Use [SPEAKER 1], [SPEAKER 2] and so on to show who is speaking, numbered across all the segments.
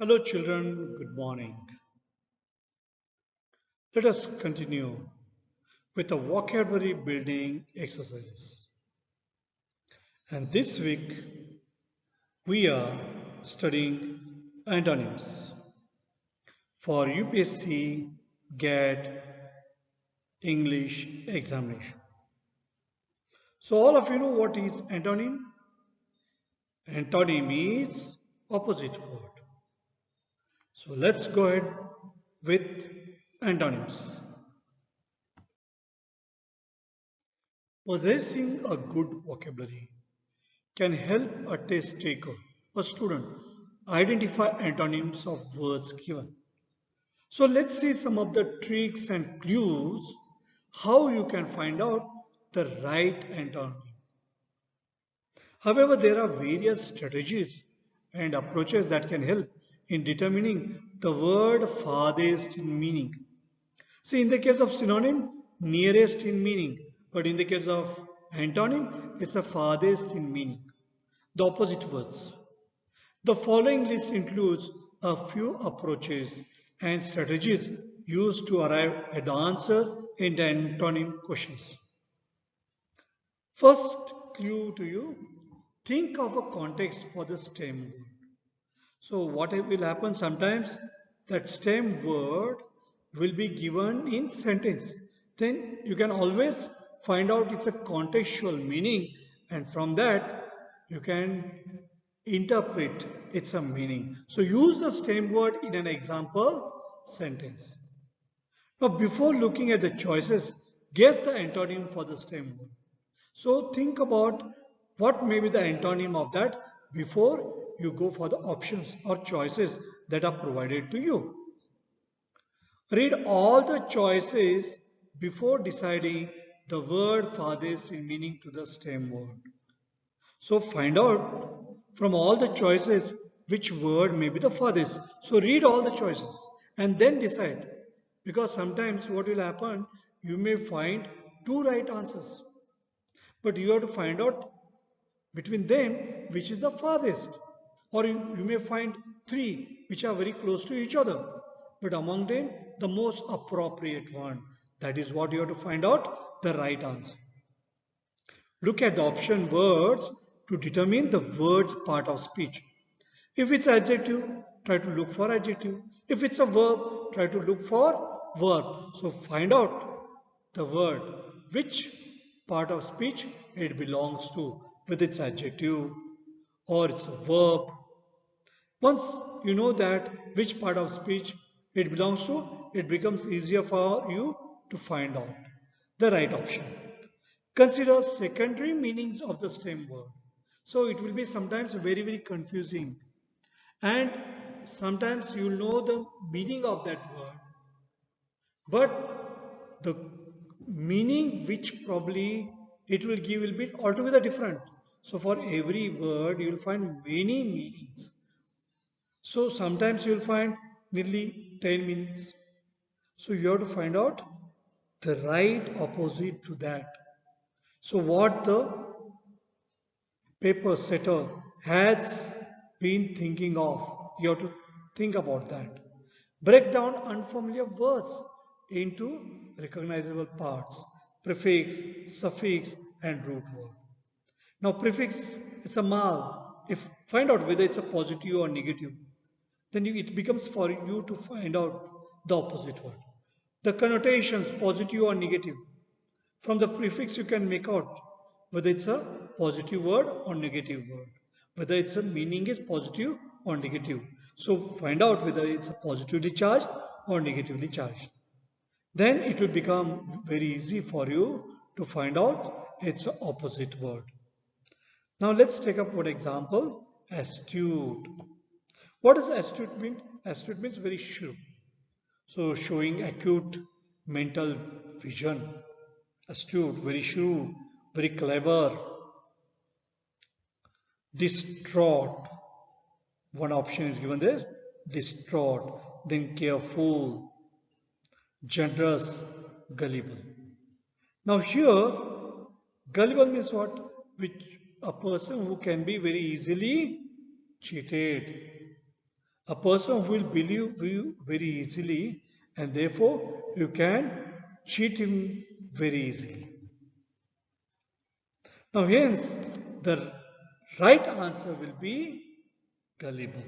[SPEAKER 1] Hello, children. Good morning. Let us continue with the vocabulary building exercises. And this week we are studying antonyms for UPSC GAT English examination. So, all of you know what is antonym? Antonym is opposite word. So, let's go ahead with antonyms. Possessing a good vocabulary can help a test taker, a student, identify antonyms of words given. So let's see some of the tricks and clues how you can find out the right antonym. However, there are various strategies and approaches that can help in determining the word farthest in meaning. See, in the case of synonym, nearest in meaning, but in the case of antonym, it's a farthest in meaning. The opposite words. The following list includes a few approaches and strategies used to arrive at the answer in the antonym questions. First clue to you, think of a context for the stem word. So what will happen sometimes, that stem word will be given in sentence. Then you can always find out its a contextual meaning, and from that you can interpret its a meaning. So use the stem word in an example sentence. Now before looking at the choices, guess the antonym for the stem word. So think about what may be the antonym of that before you go for the options or choices that are provided to you. Read all the choices before deciding the word farthest in meaning to the stem word. So find out from all the choices which word may be the farthest. So read all the choices and then decide. Because sometimes what will happen, you may find two right answers. But you have to find out between them which is the farthest. Or you may find three which are very close to each other. But among them, the most appropriate one. That is what you have to find out the right answer. Look at the option words to determine the word's part of speech. If it's adjective, try to look for adjective. If it's a verb, try to look for verb. So find out the word, which part of speech it belongs to, whether it's adjective or it's a verb. Once you know that which part of speech it belongs to, it becomes easier for you to find out the right option. Consider secondary meanings of the stem word. So it will be sometimes very confusing, and sometimes you know the meaning of that word, but the meaning which probably it will give will be altogether different. So for every word you will find many meanings. So sometimes you will find nearly 10 meanings. So you have to find out the right opposite to that. So what the paper setter has been thinking of. You have to think about that. Break down unfamiliar words into recognizable parts, prefix, suffix, and root word. Now, prefix is a mal. If find out whether it's a positive or negative, then it becomes for you to find out the opposite word. The connotations, positive or negative. From the prefix, you can make out whether it's a positive word or negative word, whether its a meaning is positive or negative. So find out whether it's a positively charged or negatively charged. Then it will become very easy for you to find out its opposite word. Now let's take up one example, astute. What does astute mean? Astute means very shrewd. So showing acute mental vision. Astute, very shrewd, very clever. Distraught. One option is given there. Distraught. Then careful, generous, gullible. Now here, gullible means what? Which a person who can be very easily cheated. A person who will believe you very easily, and therefore you can cheat him very easily. Now, hence, the right answer will be gullible.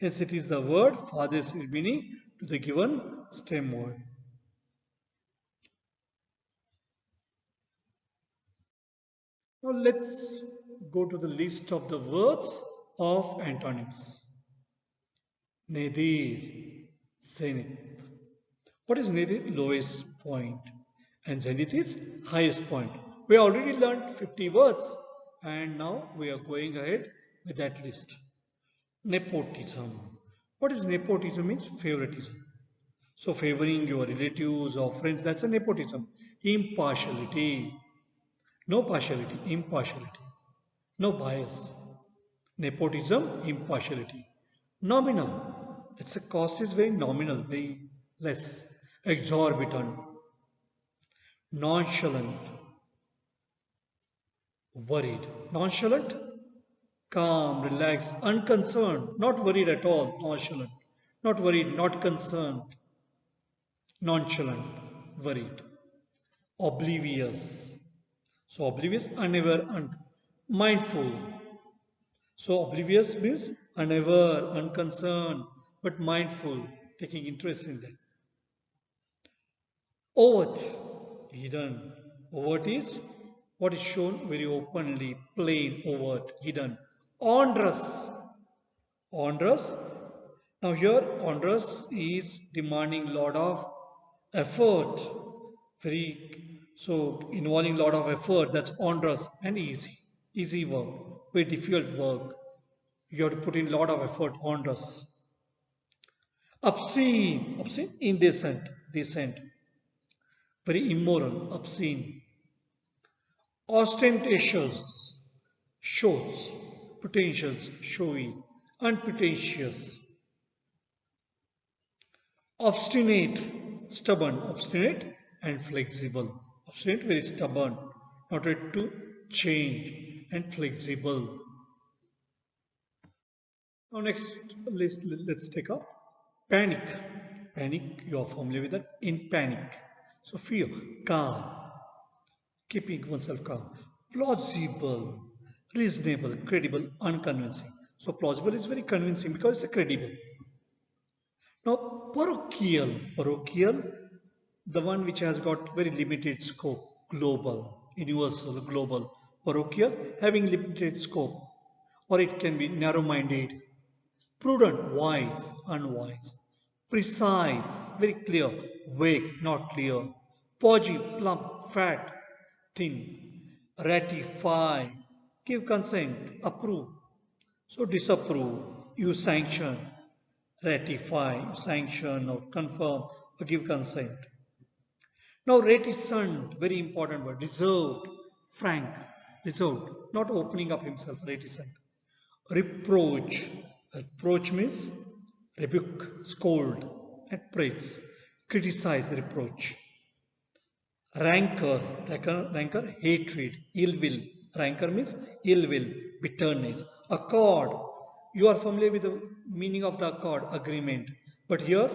[SPEAKER 1] Hence, it is the word farthest meaning to the given stem word. Now, let's go to the list of the words of antonyms. Nadir, zenith. What is nadir? Lowest point. And zenith is highest point. We already learned 50 words and now we are going ahead with that list. Nepotism. What is nepotism? Means favoritism. So favoring your relatives or friends, that's a nepotism. Impartiality. No partiality, impartiality. No bias. Nepotism, impartiality. Nominal. Its cost is very nominal, very less. Exorbitant. Nonchalant. Worried. Nonchalant. Calm, relaxed, unconcerned. Not worried at all. Nonchalant. Not worried, not concerned. Nonchalant. Worried. Oblivious. So oblivious, unaware, mindful. So oblivious means unaware, unconcerned, but mindful, taking interest in that. Overt, hidden. Overt is what is shown very openly, plain, overt, hidden. Onerous, onerous. Now here, onerous is demanding lot of effort, very so involving lot of effort. That's onerous and easy, easy work, very difficult work. You have to put in lot of effort, onerous. Obscene, obscene, indecent, decent, very immoral, obscene. Ostentatious, shows, pretentious, showy, unpretentious. Obstinate, stubborn, obstinate and flexible. Obstinate, very stubborn, not ready to change and flexible. Now next list, let's take up panic. Panic, you are familiar with that. In panic. So fear, calm, keeping oneself calm. Plausible, reasonable, credible, unconvincing. So plausible is very convincing because it's a credible. Now parochial, parochial, the one which has got very limited scope, global, universal, global. Parochial, having limited scope, or it can be narrow-minded. Prudent, wise, unwise. Precise, very clear. Vague, not clear. Podgy, plump, fat, thin. Ratify, give consent, approve. So disapprove, you sanction. Ratify, sanction or confirm or give consent. Now reticent, very important word. Reserved, frank, reserved, not opening up himself, reticent. Reproach. Reproach means rebuke, scold, and praise. Criticize, reproach. Rancor, rancor, hatred, ill will. Rancor means ill will, bitterness. Accord. You are familiar with the meaning of the accord, agreement. But here,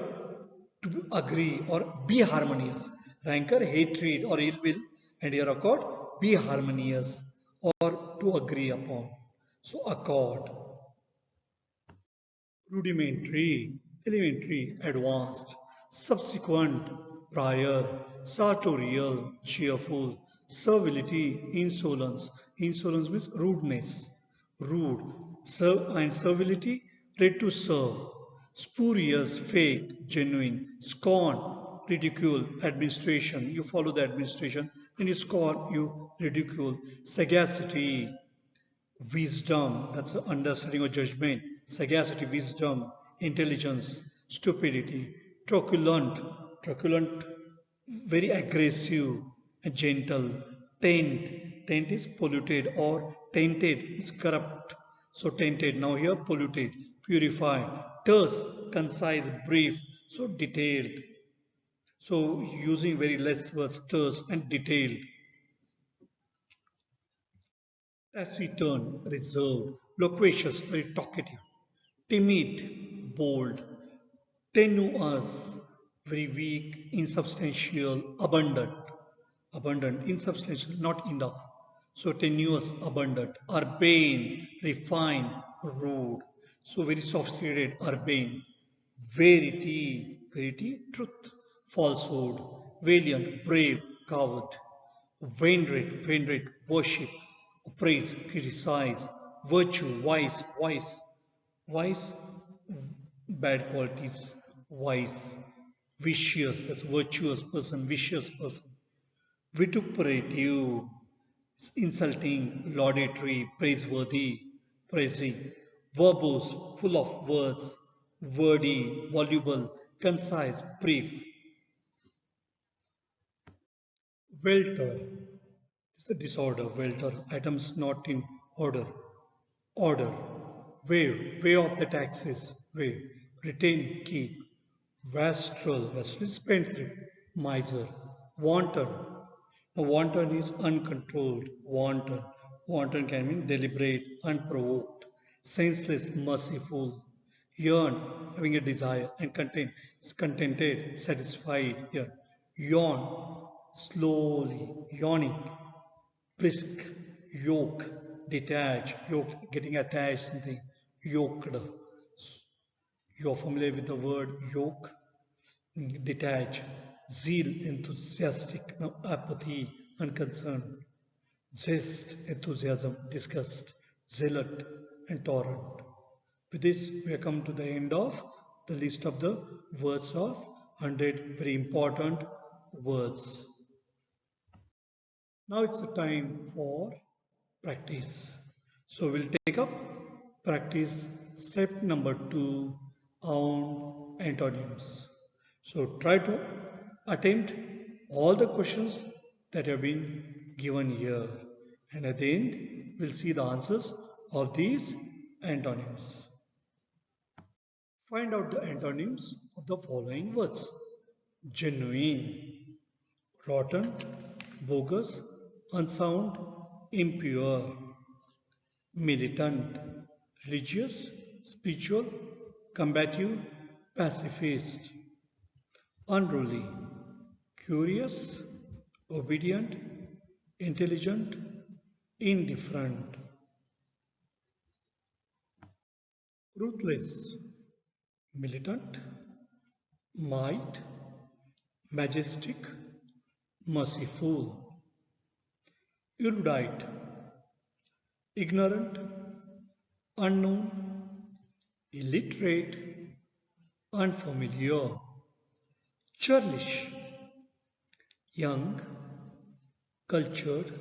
[SPEAKER 1] to agree or be harmonious. Rancor, hatred or ill will, and here accord, be harmonious or to agree upon. So accord. Rudimentary, elementary, advanced, subsequent, prior, sartorial, cheerful, servility, insolence. Insolence means rudeness, rude, and servility, ready to serve. Spurious, fake, genuine, scorn, ridicule, administration. You follow the administration and you scorn, you ridicule. Sagacity, wisdom, that's understanding or judgment, sagacity, wisdom, intelligence, stupidity, truculent, truculent, very aggressive and gentle, taint, taint is polluted or tainted, is corrupt. So tainted, now here polluted, purify, terse, concise, brief, so detailed. So using very less words, terse and detailed. Taciturn, reserved, loquacious, very talkative, timid, bold. Tenuous, very weak, insubstantial, abundant. Abundant, insubstantial, not enough. So tenuous, abundant. Urbane, refined, rude. So very sophisticated, urbane. Verity, verity, truth. Falsehood, valiant, brave, coward. Venerate, venerate, worship, praise, criticize. Virtue, wise, wise. Wise, bad qualities, wise. Vicious, that's virtuous person, vicious person. Vituperative, insulting, laudatory, praiseworthy, praising. Verbose, full of words, wordy, voluble, concise, brief. Welter, it's a disorder, welter, items not in order. Order, wave of the taxes, wave. Retain, keep. Wastrel, wastrel is spendthrift, miser. Wanton, now, wanton is uncontrolled, wanton. Wanton can mean deliberate, unprovoked, senseless, merciful. Yearn, having a desire, and content, contented, satisfied. Here, yawn, slowly, yawning. Brisk, yoke, detach, yoke, getting attached, something, yoked. You're familiar with the word yoke? Detach, zeal, enthusiastic, now apathy, unconcerned, zest, enthusiasm, disgust, zealot, and torrent. With this, we have come to the end of the list of the words of 100 very important words. Now it's the time for practice. So we'll take up practice set number 2 on antonyms. So try to attempt all the questions that have been given here, and at the end we'll see the answers of these antonyms. Find out the antonyms of the following words: genuine, rotten, bogus, unsound, impure. Militant, religious, spiritual, combative, pacifist. Unruly, curious, obedient, intelligent, indifferent. Ruthless, militant, might, majestic, merciful. Erudite, ignorant, unknown, illiterate, unfamiliar. Churlish, young, cultured,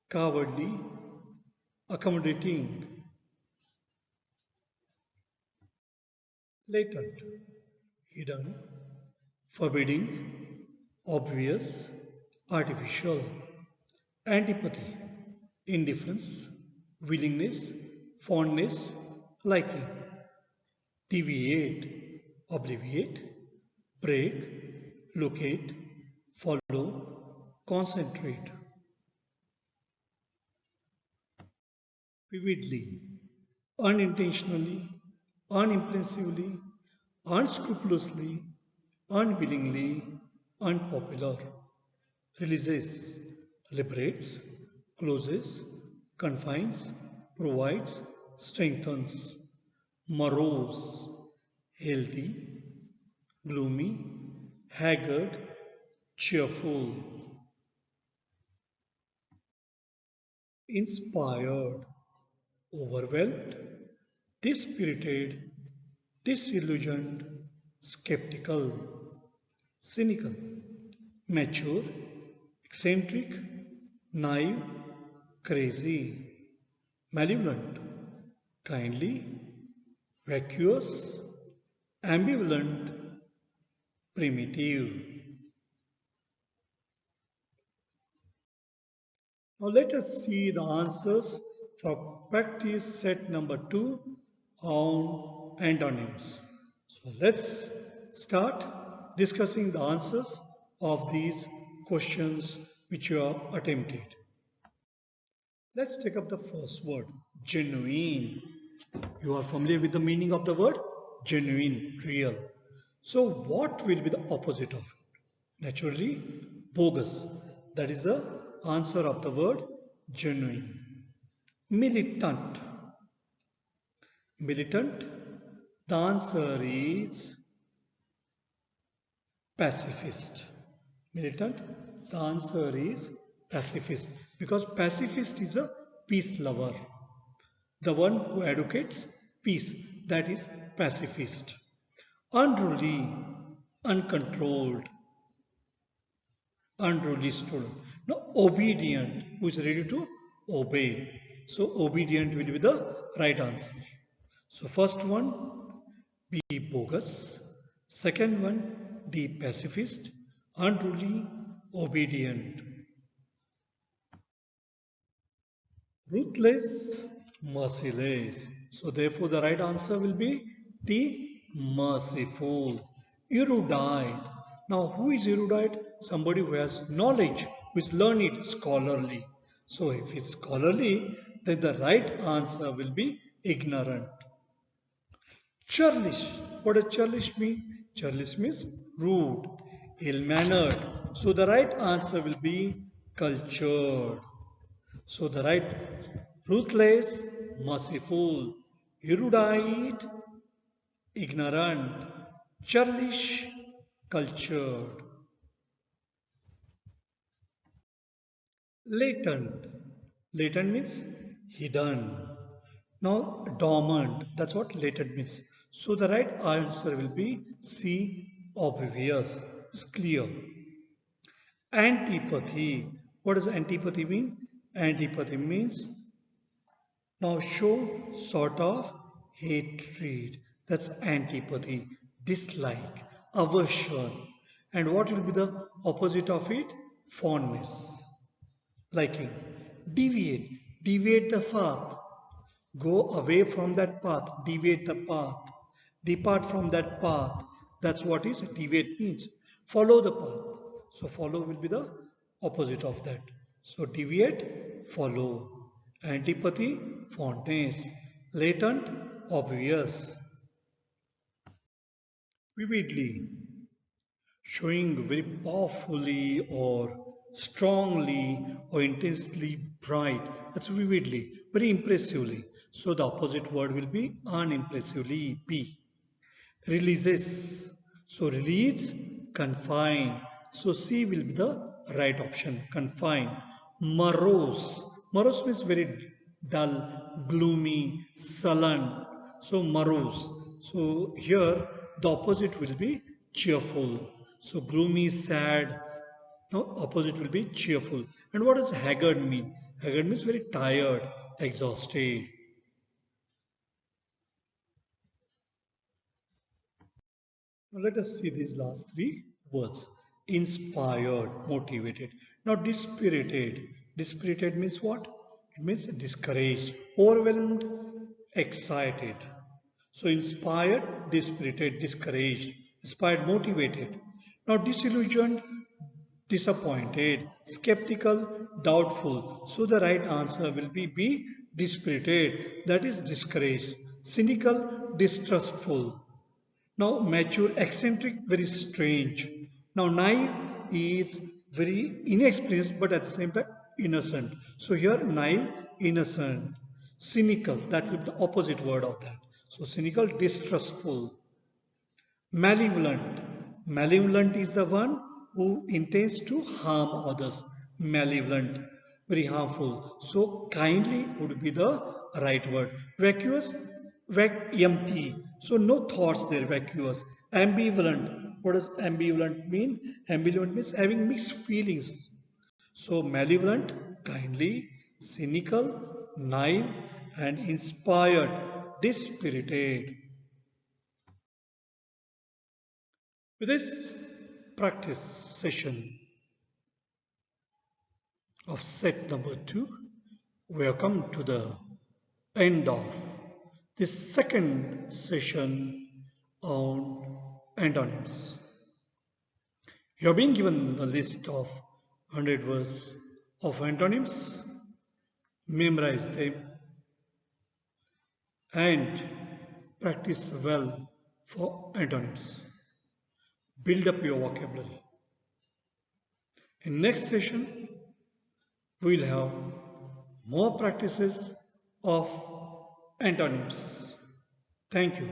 [SPEAKER 1] cowardly, accommodating. Latent, hidden, forbidding, obvious, artificial. Antipathy, indifference, willingness, fondness, liking. Deviate, obviate, break, locate, follow, concentrate. Vividly, unintentionally, unimpulsively, unscrupulously, unwillingly, unpopular. Releases, liberates, closes, confines, provides, strengthens. Morose, healthy, gloomy, haggard, cheerful. Inspired, overwhelmed, dispirited, disillusioned, skeptical. Cynical, mature, eccentric, naive, crazy. Malevolent, kindly, vacuous, ambivalent, primitive. Now let us see the answers for practice set number 2 on antonyms. So let's start discussing the answers of these questions which you have attempted. Let's take up the first word, genuine. You are familiar with the meaning of the word? genuine, real. So what will be the opposite of it? Naturally, bogus. That is the answer of the word genuine. Militant. Militant. The answer is pacifist. Militant. The answer is pacifist because pacifist is a peace lover. The one who advocates peace, that is pacifist. Unruly, uncontrolled, unruly student. Now obedient, who is ready to obey. So obedient will be the right answer. So first one, be bogus. Second one, the pacifist, unruly, obedient. Ruthless, merciless. So therefore the right answer will be the merciful. Erudite. Now who is erudite? Somebody who has knowledge, who is learned, scholarly. So if it's scholarly, then the right answer will be ignorant. Churlish. What does churlish mean? Churlish means rude, ill-mannered. So the right answer will be cultured. So the right, ruthless, merciful, erudite, ignorant, churlish, cultured. Latent. Latent means hidden. Now dormant. That's what latent means. So the right answer will be C, obvious. It's clear. Antipathy. What does antipathy mean? Antipathy means now show sort of hatred. That's antipathy, dislike, aversion. And what will be the opposite of it? Fondness, liking. Deviate, deviate the path. Go away from that path, deviate the path. Depart from that path. That's what is deviate means. Follow the path. So follow will be the opposite of that. So deviate, follow. Antipathy, fondness. Latent, obvious. Vividly, showing very powerfully or strongly or intensely bright. That's vividly, very impressively. So the opposite word will be unimpressively, P. Releases. So release, confine. So C will be the right option, confine. Morose. Morose means very dull, gloomy, sullen. So morose. So here the opposite will be cheerful. So gloomy, sad. Now opposite will be cheerful. And what does haggard mean? Haggard means very tired, exhausted. Now let us see these last three words. Inspired, motivated. Now dispirited. Dispirited means what? It means discouraged, overwhelmed, excited. So inspired, dispirited, discouraged, inspired, motivated. Now disillusioned, disappointed, skeptical, doubtful. So the right answer will be B, dispirited, that is discouraged, cynical, distrustful. Now mature, eccentric, very strange. Now naive is very inexperienced but at the same time innocent. So here naive, innocent, cynical, that will be the opposite word of that. So cynical, distrustful. Malevolent. Malevolent is the one who intends to harm others. Malevolent, very harmful. So kindly would be the right word. Vacuous, empty. So no thoughts there, vacuous. Ambivalent. What does ambivalent mean? Ambivalent means having mixed feelings. So malevolent, kindly, cynical, naive, and inspired, dispirited. With this practice session of set number 2, we have come to the end of this second session on antonyms. You have been given the list of 100 words of antonyms. Memorize them and practice well for antonyms. Build up your vocabulary. In next session, we'll have more practices of antonyms. Thank you.